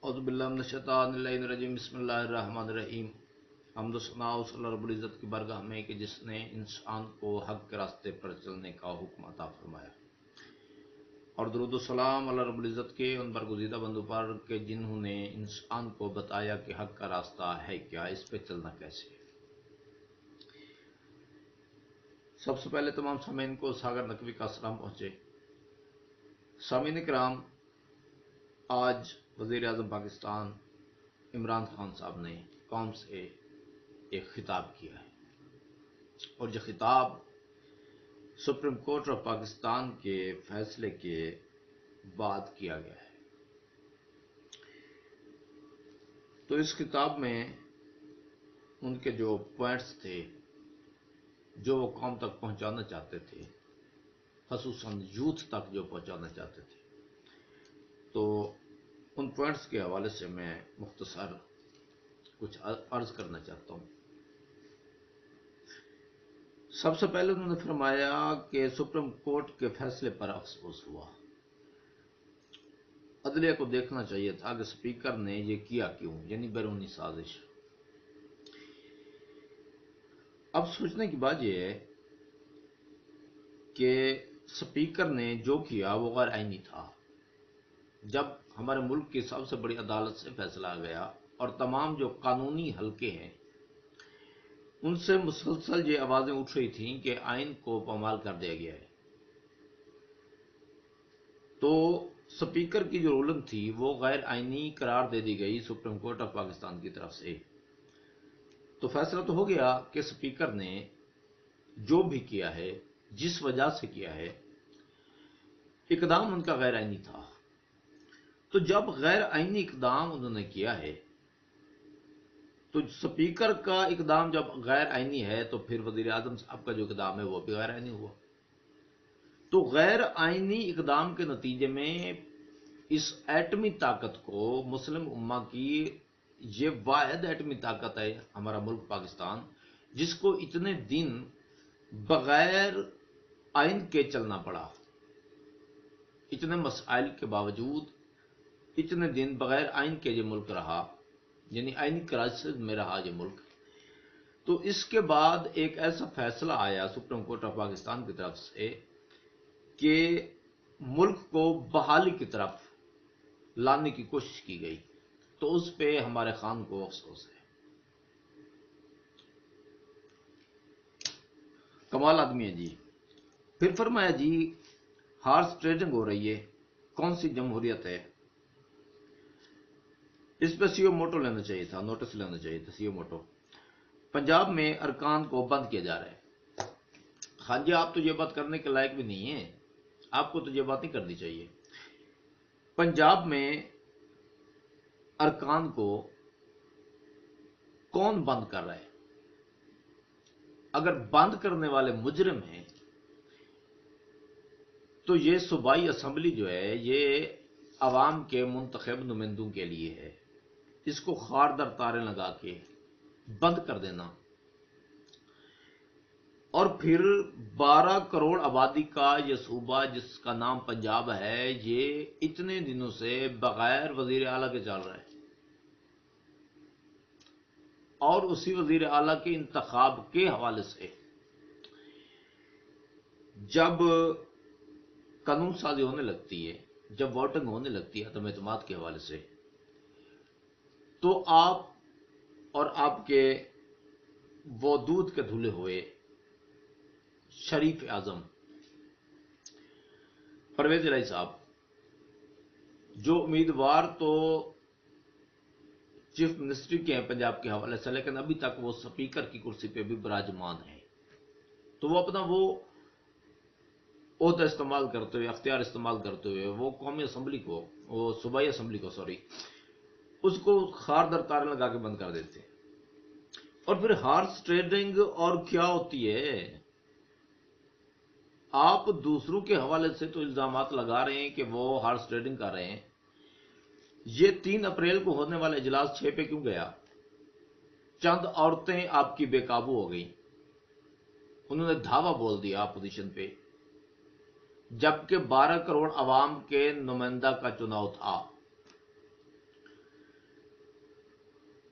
اعوذ باللہ من الشیطان الرجیم بسم اللہ الرحمن الرحیم حمد و ثنا اس اللہ رب العزت کی بارگاہ میں کہ جس نے انسان کو حق کے راستے پر چلنے کا حکم عطا فرمایا، اور درود و سلام اللہ رب العزت کے ان برگزیدہ بندوں پر کہ جنہوں نے انسان کو بتایا کہ حق کا راستہ ہے کیا، اس پہ چلنا کیسے۔ سب سے پہلے تمام سامعین کو ساگر نقوی کا سلام پہنچے۔ سامعین کرام، آج وزیر اعظم پاکستان عمران خان صاحب نے قوم سے ایک خطاب کیا ہے، اور یہ خطاب سپریم کورٹ آف پاکستان کے فیصلے کے بعد کیا گیا ہے۔ تو اس خطاب میں ان کے جو پوائنٹس تھے جو وہ قوم تک پہنچانا چاہتے تھے، خصوصاً یوتھ تک جو پہنچانا چاہتے تھے، تو ان پوائنٹس کے حوالے سے میں مختصر کچھ عرض کرنا چاہتا ہوں۔ سب سے پہلے انہوں نے فرمایا کہ سپریم کورٹ کے فیصلے پر افسوس ہوا، عدلیہ کو دیکھنا چاہیے تھا کہ اسپیکر نے یہ کیا کیوں، یعنی بیرونی سازش۔ اب سوچنے کی بات یہ ہے کہ اسپیکر نے جو کیا وہ غیر آئینی تھا۔ جب ہمارے ملک کی سب سے بڑی عدالت سے فیصلہ آ گیا اور تمام جو قانونی حلقے ہیں ان سے مسلسل یہ آوازیں اٹھ رہی تھیں کہ آئین کو پامال کر دیا گیا ہے، تو اسپیکر کی جو رولنگ تھی وہ غیر آئینی قرار دے دی گئی سپریم کورٹ آف پاکستان کی طرف سے۔ تو فیصلہ تو ہو گیا کہ اسپیکر نے جو بھی کیا ہے، جس وجہ سے کیا ہے، اقدام ان کا غیر آئینی تھا۔ تو جب غیر آئینی اقدام انہوں نے کیا ہے، تو اسپیکر کا اقدام جب غیر آئینی ہے تو پھر وزیر اعظم صاحب کا جو اقدام ہے وہ بھی غیر آئینی ہوا۔ تو غیر آئینی اقدام کے نتیجے میں اس ایٹمی طاقت کو، مسلم امہ کی یہ واحد ایٹمی طاقت ہے ہمارا ملک پاکستان، جس کو اتنے دن بغیر آئین کے چلنا پڑا، اتنے مسائل کے باوجود اتنے دن بغیر آئین کے یہ ملک رہا، یعنی آئینی کرائسس میں رہا یہ ملک۔ تو اس کے بعد ایک ایسا فیصلہ آیا سپریم کورٹ آف پاکستان کی طرف سے کہ ملک کو بحالی کی طرف لانے کی کوشش کی گئی، تو اس پہ ہمارے خان کو افسوس ہے۔ کمال آدمی ہے جی۔ پھر فرمایا جی ہارس ٹریڈنگ ہو رہی ہے، کون سی جمہوریت ہے؟ اس پہ سی او موٹو لینا چاہیے تھا، نوٹس لینا چاہیے تھا، سی او موٹو۔ پنجاب میں ارکان کو بند کیا جا رہا ہے۔ ہاں جی، آپ تو یہ بات کرنے کے لائق بھی نہیں ہیں، آپ کو تو یہ بات نہیں کرنی چاہیے۔ پنجاب میں ارکان کو کون بند کر رہا ہے؟ اگر بند کرنے والے مجرم ہیں تو یہ صوبائی اسمبلی جو ہے یہ عوام کے منتخب نمائندوں کے لیے ہے، اس کو خاردر تاریں لگا کے بند کر دینا، اور پھر 12 کروڑ آبادی کا یہ صوبہ جس کا نام پنجاب ہے، یہ اتنے دنوں سے بغیر وزیر اعلیٰ کے چل رہا ہے، اور اسی وزیر اعلیٰ کے انتخاب کے حوالے سے جب قانون سازی ہونے لگتی ہے، جب ووٹنگ ہونے لگتی ہے عدم اعتماد کے حوالے سے، تو آپ اور آپ کے وہ دودھ کے دھلے ہوئے شریف اعظم پرویز الہی صاحب، جو امیدوار تو چیف منسٹری کے ہیں پنجاب کے حوالے سے، لیکن ابھی تک وہ سپیکر کی کرسی پہ بھی براجمان ہیں، تو وہ اپنا وہ عہدہ استعمال کرتے ہوئے، اختیار استعمال کرتے ہوئے وہ قومی اسمبلی کو، وہ صوبائی اسمبلی کو اس کو خاردر تاریں لگا کے بند کر دیتے ہیں۔ اور پھر ہارس ٹریڈنگ اور کیا ہوتی ہے؟ آپ دوسروں کے حوالے سے تو الزامات لگا رہے ہیں کہ وہ ہارس ٹریڈنگ کر رہے ہیں۔ یہ 3 اپریل کو ہونے والا اجلاس 6 پہ کیوں گیا؟ چند عورتیں آپ کی بے قابو ہو گئیں، انہوں نے دھاوا بول دیا اپوزیشن پہ، جبکہ 12 کروڑ عوام کے نمائندہ کا چناؤ تھا۔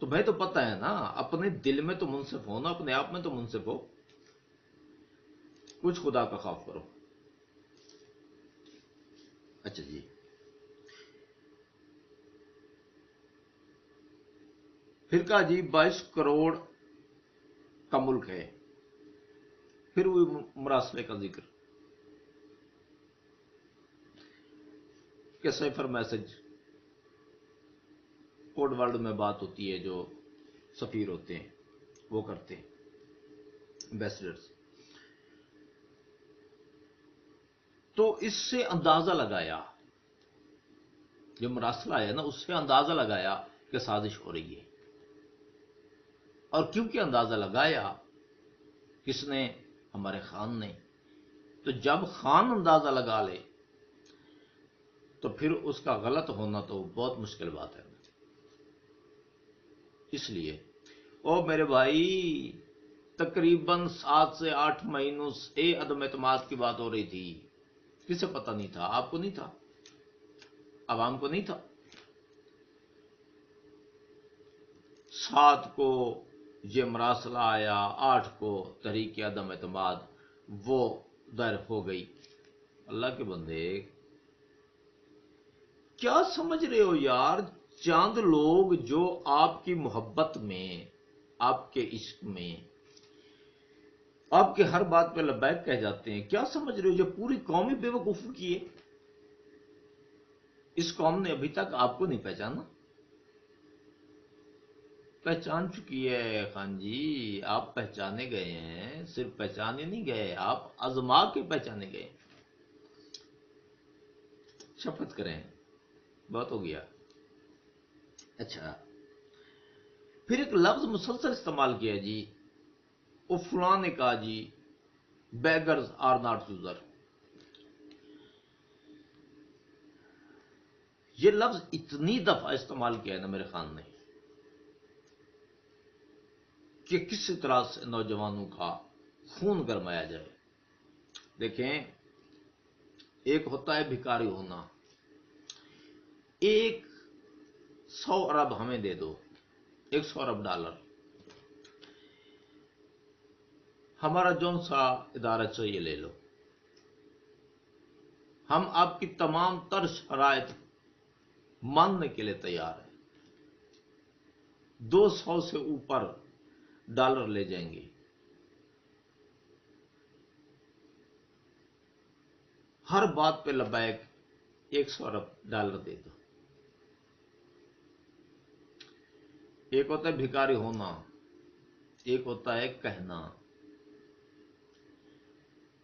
تو بھائی تو پتہ ہے نا، اپنے دل میں تو منصف ہو نا، اپنے آپ میں تو منصف ہو، کچھ خدا کا خوف کرو۔ اچھا جی، پھر کہا جی 22 کروڑ کا ملک ہے، پھر وہ مراسلے کا ذکر کہ سیفر میسج کوڈ ورڈ میں بات ہوتی ہے، جو سفیر ہوتے ہیں وہ کرتے ہیں، ایمبیسڈرز۔ تو اس سے اندازہ لگایا، جو مراسلہ ہے نا، اس سے اندازہ لگایا کہ سازش ہو رہی ہے۔ اور کیونکہ اندازہ لگایا کس نے؟ ہمارے خان نے۔ تو جب خان اندازہ لگا لے تو پھر اس کا غلط ہونا تو بہت مشکل بات ہے۔ اس لیے او میرے بھائی، تقریباً 7 سے 8 مہینوں سے عدم اعتماد کی بات ہو رہی تھی، کسے پتہ نہیں تھا؟ آپ کو نہیں تھا؟ عوام کو نہیں تھا؟ 7 کو یہ مراسلہ آیا، 8 کو تحریک عدم اعتماد وہ دائر ہو گئی۔ اللہ کے بندے، کیا سمجھ رہے ہو یار؟ چاند لوگ جو آپ کی محبت میں، آپ کے عشق میں، آپ کے ہر بات پہ لبیک کہہ جاتے ہیں، کیا سمجھ رہے ہو جو پوری قوم ہی بے وقوف کی ہے؟ اس قوم نے ابھی تک آپ کو نہیں پہچانا؟ پہچان چکی ہے خان جی، آپ پہچانے گئے ہیں، صرف پہچانے نہیں گئے، آپ آزما کے پہچانے گئے۔ شفقت کریں، بہت ہو گیا۔ اچھا، پھر ایک لفظ مسلسل استعمال کیا جی، وہ فلاں نے کہا جی بیگرز آر ناٹ یوزر۔ یہ لفظ اتنی دفعہ استعمال کیا ہے نا میرے خان نے کہ کس طرح سے نوجوانوں کا خون گرمایا جائے۔ دیکھیں، ایک ہوتا ہے بھکاری ہونا، 100 ارب ہمیں دے دو، 100 ارب ڈالر، ہمارا جون سا ادارہ چاہیے لے لو، ہم آپ کی تمام تر شرائط ماننے کے لیے تیار ہیں، 200 سے اوپر ڈالر لے جائیں گے، ہر بات پہ لبیک، 100 ارب ڈالر دے دو۔ ایک ہوتا ہے بھکاری ہونا، ایک ہوتا ہے کہنا۔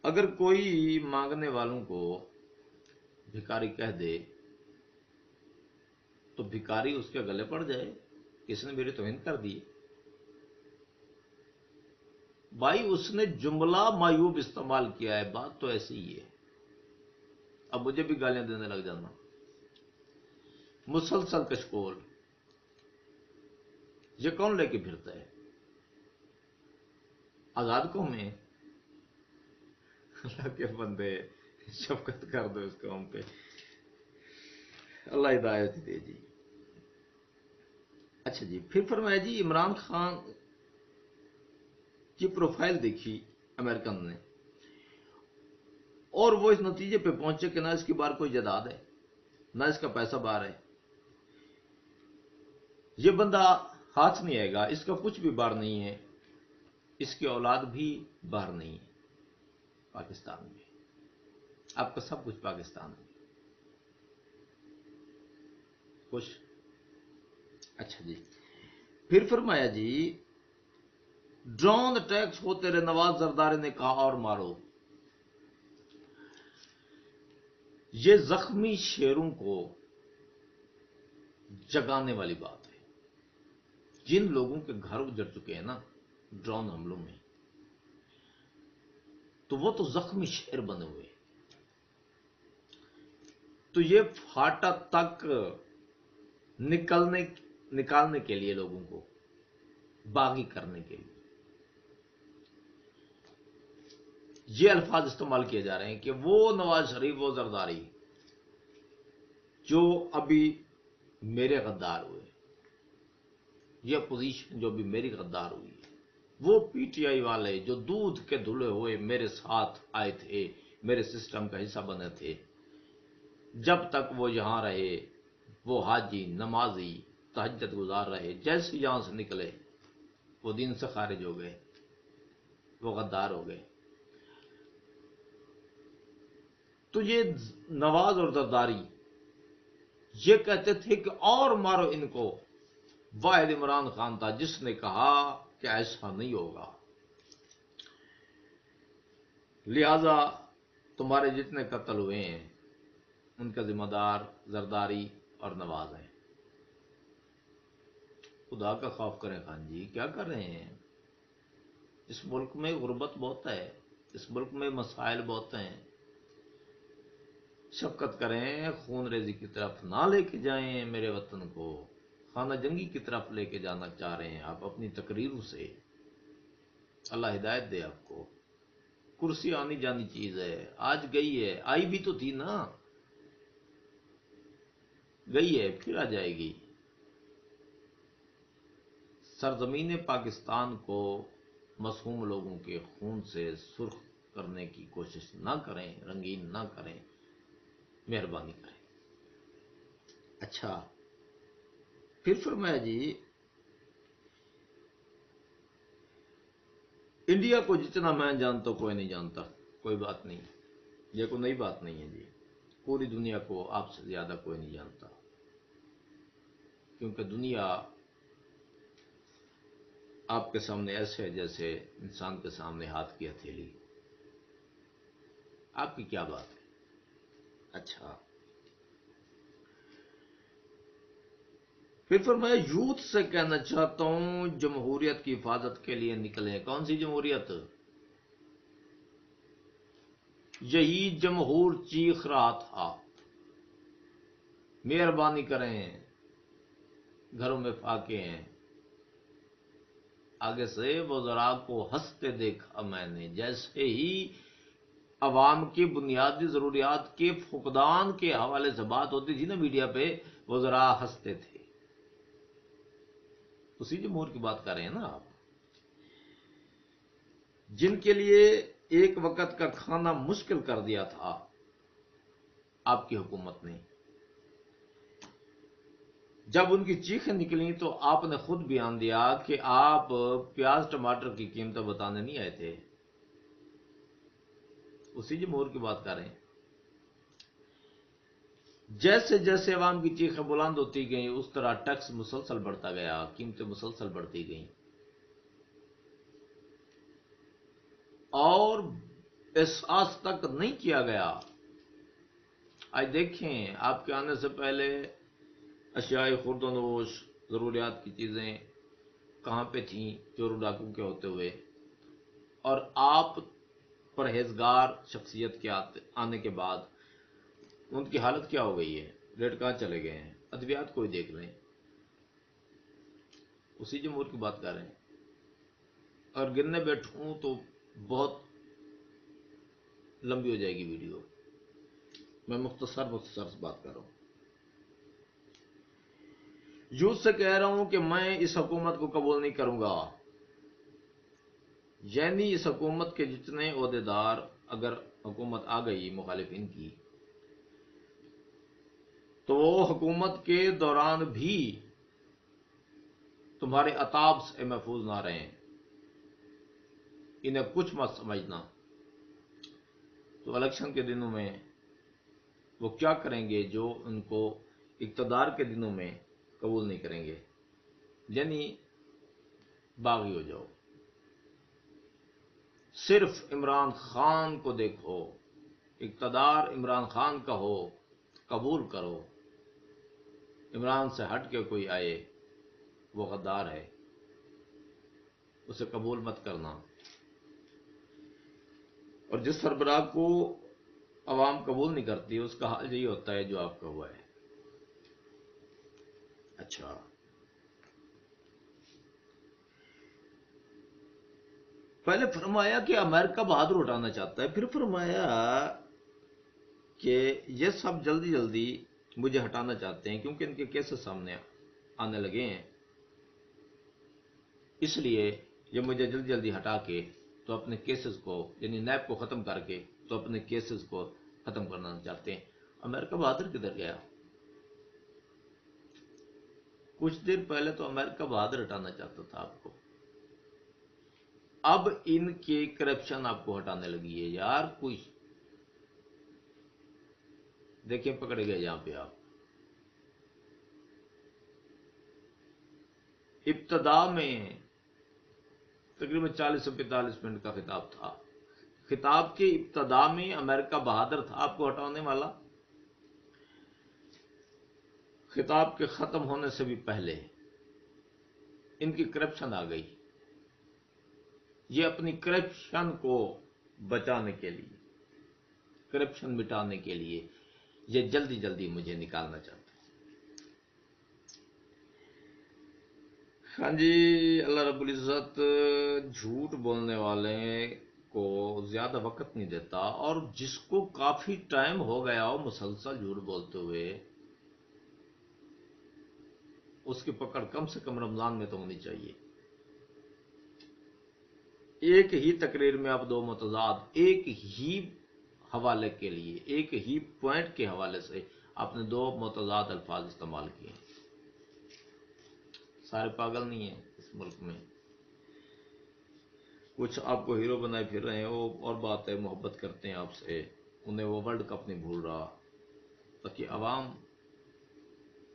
اگر کوئی مانگنے والوں کو بھکاری کہہ دے تو بھکاری اس کے گلے پڑ جائے، اس نے میری توہین کر دی، بھائی اس نے جملہ معیوب استعمال کیا ہے، بات تو ایسی ہی ہے۔ اب مجھے بھی گالیاں دینے لگ جانا، مسلسل کشکول، یہ کون لے کے پھرتا ہے؟ آزاد قوم میں؟ اللہ کے بندے، شفقت کر دو اس قوم پہ، اللہ ہدایت دے جی۔ اچھا جی، پھر فرمایا جی عمران خان کی پروفائل دیکھی امریکن نے، اور وہ اس نتیجے پہ پہنچے کہ نہ اس کی بار کوئی جائیداد ہے، نہ اس کا پیسہ بار ہے، یہ بندہ ہاتھ نہیں آئے گا، اس کا کچھ بھی بار نہیں ہے، اس کی اولاد بھی باہر نہیں ہے، پاکستان میں، آپ کا سب کچھ پاکستان میں خوش۔ اچھا جی، پھر فرمایا جی ڈرون اٹیکس ہوتے رہے، نواز زرداری نے کہا اور مارو۔ یہ زخمی شیروں کو جگانے والی بات ہے۔ جن لوگوں کے گھر اجڑ چکے ہیں نا ڈرون حملوں میں، تو وہ تو زخمی شیر بنے ہوئے، تو یہ پھاٹا تک نکالنے کے لیے، لوگوں کو باغی کرنے کے لیے یہ الفاظ استعمال کیے جا رہے ہیں کہ وہ نواز شریف، وہ زرداری جو ابھی میرے غدار ہوئے، یہ اپوزیشن جو بھی میری غدار ہوئی ہے، وہ پی ٹی آئی والے جو دودھ کے دھلے ہوئے میرے ساتھ آئے تھے، میرے سسٹم کا حصہ بنے تھے، جب تک وہ یہاں رہے، وہ حاجی، نمازی، تہجد گزار رہے، جیسے یہاں سے نکلے وہ دین سے خارج ہو گئے، وہ غدار ہو گئے۔ تو یہ نواز اور زرداری یہ کہتے تھے کہ اور مارو ان کو۔ واحد عمران خان تھا جس نے کہا کہ ایسا نہیں ہوگا، لہذا تمہارے جتنے قتل ہوئے ہیں ان کا ذمہ دار زرداری اور نواز ہیں۔ خدا کا خوف کریں خان جی، کیا کر رہے ہیں؟ اس ملک میں غربت بہت ہے، اس ملک میں مسائل بہت ہیں، شفقت کریں، خون ریزی کی طرف نہ لے کے جائیں میرے وطن کو، خانہ جنگی کی طرف لے کے جانا چاہ رہے ہیں آپ اپنی تقریروں سے۔ اللہ ہدایت دے آپ کو۔ کرسی آنی جانی چیز ہے، آج گئی ہے، آئی بھی تو تھی نا، گئی ہے پھر آ جائے گی۔ سرزمین پاکستان کو مسموم لوگوں کے خون سے سرخ کرنے کی کوشش نہ کریں، رنگین نہ کریں، مہربانی کریں۔ اچھا، پھر فرمایا جی انڈیا کو جتنا میں جانتا ہوں کوئی نہیں جانتا، کوئی بات نہیں، یہ کوئی نئی بات نہیں ہے جی، پوری دنیا کو آپ سے زیادہ کوئی نہیں جانتا، کیونکہ دنیا آپ کے سامنے ایسے ہے جیسے انسان کے سامنے ہاتھ کی ہتھیلی۔ آپ کی کیا بات ہے؟ اچھا، پھر فرمایا یوتھ سے کہنا چاہتا ہوں جمہوریت کی حفاظت کے لیے نکلیں۔ کون سی جمہوریت؟ یہی جمہور چیخ رہا تھا مہربانی کریں، گھروں میں فاقے ہیں۔ آگے سے وزراء کو ہنستے دیکھا میں نے، جیسے ہی عوام کی بنیادی ضروریات کے فقدان کے حوالے سے بات ہوتی تھی نا میڈیا پہ، وزراء ہنستے تھے۔ اسی جمہور کی بات کر رہے ہیں نا آپ، جن کے لیے ایک وقت کا کھانا مشکل کر دیا تھا آپ کی حکومت نے۔ جب ان کی چیخیں نکلیں تو آپ نے خود بیان دیا کہ آپ پیاز ٹماٹر کی قیمتیں بتانے نہیں آئے تھے۔ اسی جمہور کی بات کر رہے ہیں۔ جیسے جیسے عوام کی چیخیں بلند ہوتی گئیں اس طرح ٹیکس مسلسل بڑھتا گیا، قیمتیں مسلسل بڑھتی گئیں، اور احساس تک نہیں کیا گیا۔ آج دیکھیں آپ کے آنے سے پہلے اشیاء خورد و نوش، ضروریات کی چیزیں کہاں پہ تھیں چور ڈاکو کے ہوتے ہوئے، اور آپ پرہیزگار شخصیت کے آنے کے بعد ان کی حالت کیا ہو گئی ہے، ریٹ کہاں چلے گئے ہیں؟ ادویات کوئی دیکھ لیں، اسی جمہور کی بات کر رہے ہیں۔ اور گرنے بیٹھوں تو بہت لمبی ہو جائے گی ویڈیو، میں مختصر بات کر رہا ہوں۔ یوتھ سے کہہ رہا ہوں کہ میں اس حکومت کو قبول نہیں کروں گا، یعنی اس حکومت کے جتنے عہدیدار، اگر حکومت آ گئی مخالفین کی، تو وہ حکومت کے دوران بھی تمہارے عتاب سے محفوظ نہ رہیں، انہیں کچھ مت سمجھنا۔ تو الیکشن کے دنوں میں وہ کیا کریں گے جو ان کو اقتدار کے دنوں میں قبول نہیں کریں گے، یعنی باغی ہو جاؤ۔ صرف عمران خان کو دیکھو، اقتدار عمران خان کا ہو، قبول کرو۔ عمران سے ہٹ کے کوئی آئے وہ غدار ہے، اسے قبول مت کرنا۔ اور جس سربراہ کو عوام قبول نہیں کرتی اس کا حال یہی ہوتا ہے جو آپ کا ہوا ہے۔ اچھا، پہلے فرمایا کہ امریکہ بہادر اٹھانا چاہتا ہے، پھر فرمایا کہ یہ سب جلدی جلدی مجھے ہٹانا چاہتے ہیں کیونکہ ان کے کیسز سامنے آنے لگے ہیں۔ اس لیے یہ مجھے جلدی جلدی ہٹا کے تو اپنے کیسز کو یعنی نیب کو ختم کر کے تو اپنے کیسز کو ختم کرنا چاہتے ہیں۔ امریکہ بہادر کدھر گیا؟ کچھ دیر پہلے تو امریکہ بہادر ہٹانا چاہتا تھا آپ کو، اب ان کے کرپشن آپ کو ہٹانے لگی ہے یار۔ کوئی دیکھیں پکڑے گئے یہاں پہ آپ، ابتدا میں تقریباً 40 سے 45 منٹ کا خطاب تھا، خطاب کے ابتدا میں امریکہ بہادر تھا آپ کو ہٹانے والا، خطاب کے ختم ہونے سے بھی پہلے ان کی کرپشن آ گئی۔ یہ اپنی کرپشن کو بچانے کے لیے، کرپشن مٹانے کے لیے یہ جلدی جلدی مجھے نکالنا چاہتے ہیں۔ ہاں جی، اللہ رب العزت جھوٹ بولنے والے کو زیادہ وقت نہیں دیتا، اور جس کو کافی ٹائم ہو گیا ہو مسلسل جھوٹ بولتے ہوئے، اس کی پکڑ کم سے کم رمضان میں تو ہونی چاہیے۔ ایک ہی تقریر میں آپ دو متضاد ایک ہی حوالے کے لیے، ایک ہی پوائنٹ کے حوالے سے آپ نے دو متضاد الفاظ استعمال کیے۔ سارے پاگل نہیں ہیں اس ملک میں، کچھ آپ کو ہیرو بنائے پھر رہے ہیں، وہ اور بات ہے، محبت کرتے ہیں آپ سے، انہیں وہ ورلڈ کپ نہیں بھول رہا، باقی عوام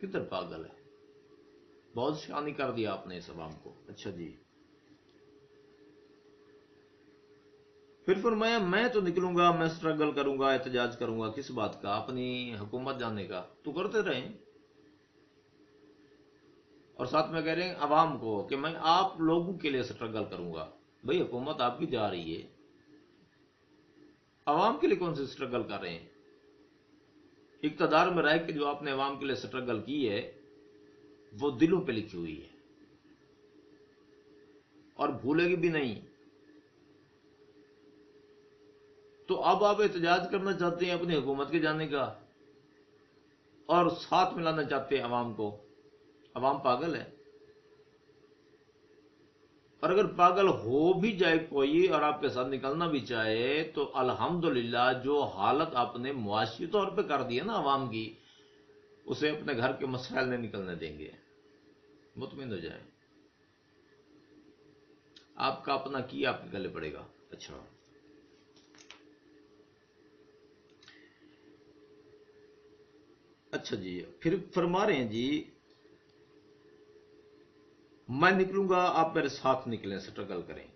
کدھر پاگل ہے؟ بہت شانی کر دیا آپ نے اس عوام کو۔ اچھا جی، پھر فرمایا میں تو نکلوں گا، میں سٹرگل کروں گا، احتجاج کروں گا، کس بات کا؟ اپنی حکومت جانے کا تو کرتے رہیں، اور ساتھ میں کہہ رہے ہیں عوام کو کہ میں آپ لوگوں کے لیے سٹرگل کروں گا۔ بھئی حکومت آپ کی جا رہی ہے، عوام کے لیے کون سی سٹرگل کر رہے ہیں؟ اقتدار میں رہ کے جو آپ نے عوام کے لیے سٹرگل کی ہے وہ دلوں پہ لکھی ہوئی ہے اور بھولے گی بھی نہیں۔ تو اب آپ احتجاج کرنا چاہتے ہیں اپنی حکومت کے جانے کا، اور ساتھ ملانا چاہتے ہیں عوام کو۔ عوام پاگل ہے، اور اگر پاگل ہو بھی جائے کوئی اور آپ کے ساتھ نکلنا بھی چاہے تو الحمدللہ جو حالت آپ نے معاشی طور پہ کر دی ہے نا عوام کی، اسے اپنے گھر کے مسائل نہیں نکلنے دیں گے، مطمئن ہو جائیں۔ آپ کا اپنا کی آپ کے گلے پڑے گا۔ اچھا، اچھا جی، پھر فرما رہے ہیں جی میں نکلوں گا، آپ میرے ساتھ نکلیں، سٹرگل کریں۔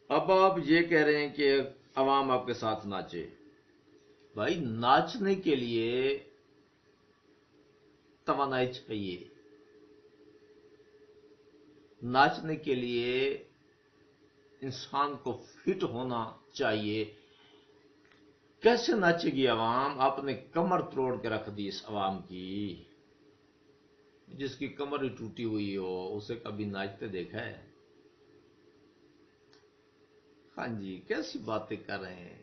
اب آپ یہ کہہ رہے ہیں کہ عوام آپ کے ساتھ ناچے۔ بھائی ناچنے کے لیے توانائی چاہیے، ناچنے کے لیے انسان کو فٹ ہونا چاہیے۔ کیسے ناچے گی عوام؟ آپ نے کمر توڑ کے رکھ دی اس عوام کی، جس کی کمر ہی ٹوٹی ہوئی ہو اسے کبھی ناچتے دیکھا ہے؟ ہاں جی، کیسی باتیں کر رہے ہیں؟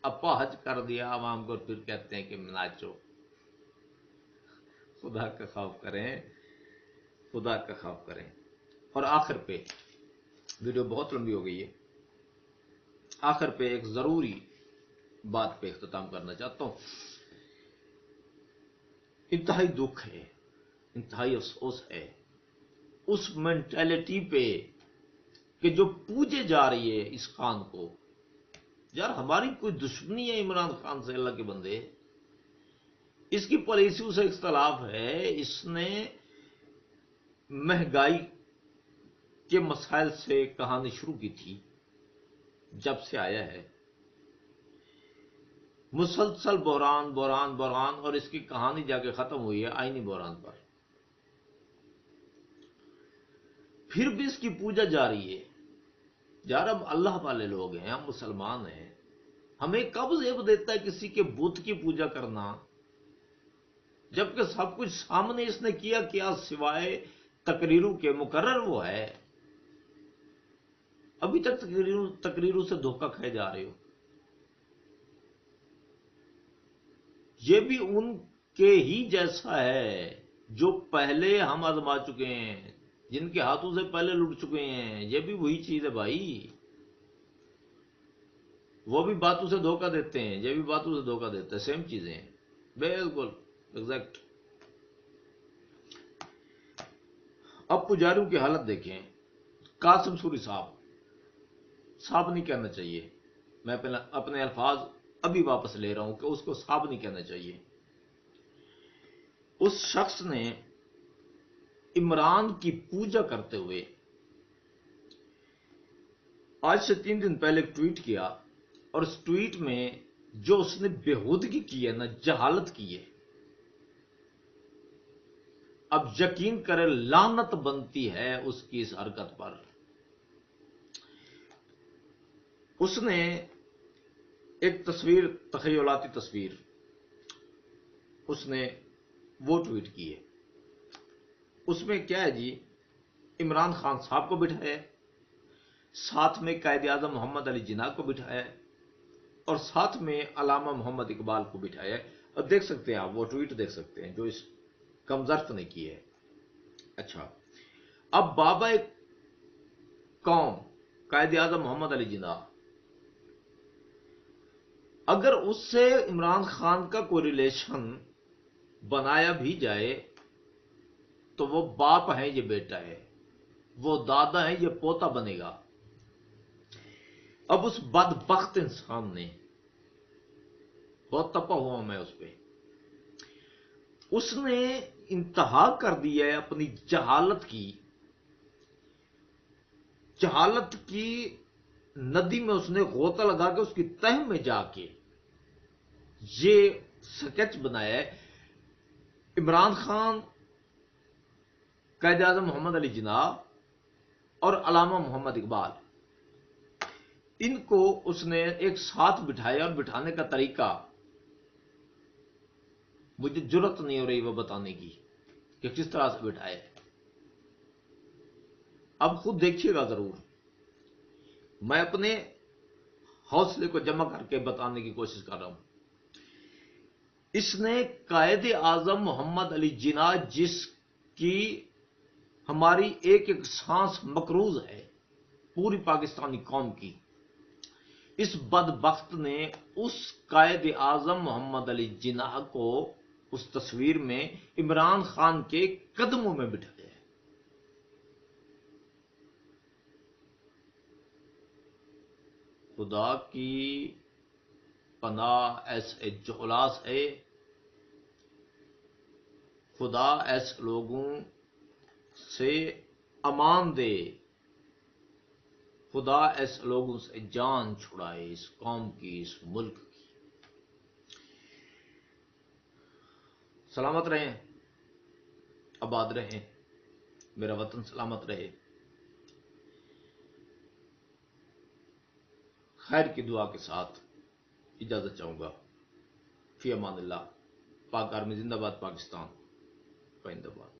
اپاہج کر دیا عوام کو، پھر کہتے ہیں کہ ناچو۔ خدا کا خوف کریں، خدا کا خوف کریں۔ اور آخر پہ، ویڈیو بہت لمبی ہو گئی ہے، آخر پہ ایک ضروری بات پہ اختتام کرنا چاہتا ہوں۔ انتہائی دکھ ہے، انتہائی افسوس ہے اس مینٹیلٹی پہ کہ جو پوجے جا رہی ہے اس خان کو۔ یار ہماری کوئی دشمنی ہے عمران خان سے؟ اللہ کے بندے، اس کی پالیسیوں سے اختلاف ہے، اس نے مہنگائی کے مسائل سے کہانی شروع کی تھی، جب سے آیا ہے مسلسل بحران بحران بحران، اور اس کی کہانی جا کے ختم ہوئی ہے آئینی بحران پر۔ پھر بھی اس کی پوجا جاری ہے۔ یار ہم اللہ والے لوگ ہیں، ہم مسلمان ہیں، ہمیں کب زیب دیتا ہے کسی کے بت کی پوجا کرنا؟ جبکہ سب کچھ سامنے اس نے کیا سوائے تقریروں کے مقرر وہ ہے، ابھی تک تقریروں سے دھوکہ کھائے جا رہے ہو۔ یہ بھی ان کے ہی جیسا ہے جو پہلے ہم آزما چکے ہیں، جن کے ہاتھوں سے پہلے لٹ چکے ہیں، یہ بھی وہی چیز ہے بھائی. وہ بھی باتوں سے دھوکہ دیتے ہیں، یہ بھی باتوں سے دھوکہ دیتے ہیں، سیم چیزیں ہیں بالکل ایگزیکٹ. اب پجاریوں کی حالت دیکھیں. قاسم سوری صاحب نہیں کہنا چاہیے، میں اپنے الفاظ ابھی واپس لے رہا ہوں کہ اس کو صاحب نہیں کہنا چاہیے. اس شخص نے عمران کی پوجا کرتے ہوئے آج سے 3 دن پہلے ایک ٹویٹ کیا، اور اس ٹویٹ میں جو اس نے بےہودگی کی ہے نا، جہالت کی ہے، اب یقین کرے لعنت بنتی ہے اس کی اس حرکت پر. اس نے ایک تصویر، تخیلاتی تصویر، اس نے وہ ٹویٹ کی ہے. اس میں کیا ہے جی، عمران خان صاحب کو بٹھایا ہے، ساتھ میں قائد اعظم محمد علی جناح کو بٹھایا ہے، اور ساتھ میں علامہ محمد اقبال کو بٹھایا ہے. اور دیکھ سکتے ہیں آپ، وہ ٹویٹ دیکھ سکتے ہیں جو اس کمزرف نے کی ہے. اچھا، اب بابا ایک قوم قائد اعظم محمد علی جناح، اگر اس سے عمران خان کا کوئی ریلیشن بنایا بھی جائے تو وہ باپ ہے، یہ بیٹا ہے، وہ دادا ہے، یہ پوتا بنے گا. اب اس بدبخت انسان نے، بہت تپا ہوا ہوں میں اس پہ، اس نے انتہا کر دی ہے اپنی جہالت کی ندی میں اس نے غوطہ لگا کے اس کی تہ میں جا کے یہ سکیچ بنایا ہے. عمران خان، قائد اعظم محمد علی جناح اور علامہ محمد اقبال، ان کو اس نے ایک ساتھ بٹھایا، اور بٹھانے کا طریقہ مجھے جرت نہیں ہو رہی وہ بتانے کی کہ کس طرح سے بٹھائے. اب خود دیکھیے گا ضرور، میں اپنے حوصلے کو جمع کر کے بتانے کی کوشش کر رہا ہوں. اس نے قائد اعظم محمد علی جناح، جس کی ہماری ایک ایک سانس مقروض ہے پوری پاکستانی قوم کی، اس بدبخت نے اس قائد اعظم محمد علی جناح کو اس تصویر میں عمران خان کے قدموں میں بٹھایا ہے. خدا کی پناہ ایسے جہلاس ہے، خدا ایسے لوگوں سے امان دے، خدا ایسے لوگوں سے جان چھڑائے، اس قوم کی، اس ملک کی. سلامت رہیں، آباد رہیں، میرا وطن سلامت رہے. خیر کی دعا کے ساتھ اجازت چاہوں گا. فی امان اللہ. پاک آرمی زندہ باد، پاکستان پائندہ باد.